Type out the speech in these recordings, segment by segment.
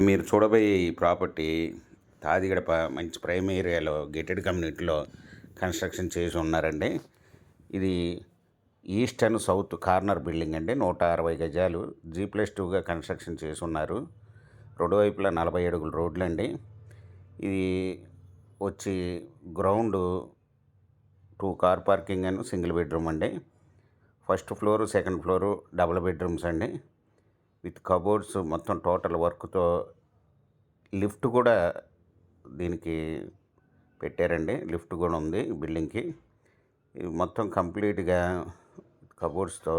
ఇప్పుడు మీరు చూడబోయే ఈ ప్రాపర్టీ తాదిగడప మంచి ప్రైమ్ ఏరియాలో గేటెడ్ కమ్యూనిటీలో కన్స్ట్రక్షన్ చేసి ఉన్నారండి. ఇది east and south corner building అండి. 160 గజాలు G+2గా కన్స్ట్రక్షన్ చేసి ఉన్నారు. రెండు వైపులా 40 అడుగుల రోడ్లు అండి. ఇది వచ్చి ground 2 car parking and single bedroom అండి. First floor second floor double bedrooms అండి, విత్ కబోర్డ్స్. మొత్తం టోటల్ వర్క్తో లిఫ్ట్ కూడా దీనికి పెట్టారండి. లిఫ్ట్ కూడా ఉంది బిల్డింగ్కి. ఇది మొత్తం కంప్లీట్గా కబోర్డ్స్తో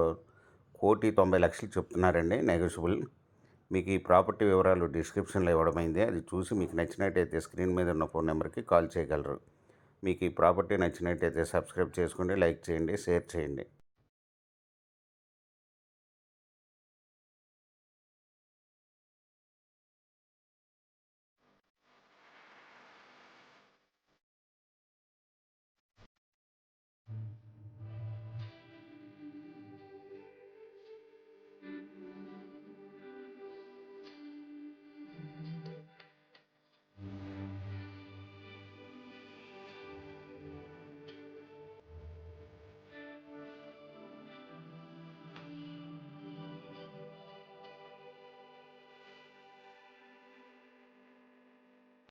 1,90,00,000 చెప్తున్నారండి, నెగోషియబుల్. మీకు ఈ ప్రాపర్టీ వివరాలు డిస్క్రిప్షన్లో ఇవ్వడమైంది. అది చూసి మీకు నచ్చినట్టయితే స్క్రీన్ మీద ఉన్న ఫోన్ నెంబర్కి కాల్ చేయగలరు. మీకు ఈ ప్రాపర్టీ నచ్చినట్టయితే సబ్స్క్రైబ్ చేసుకోండి, లైక్ చేయండి, షేర్ చేయండి.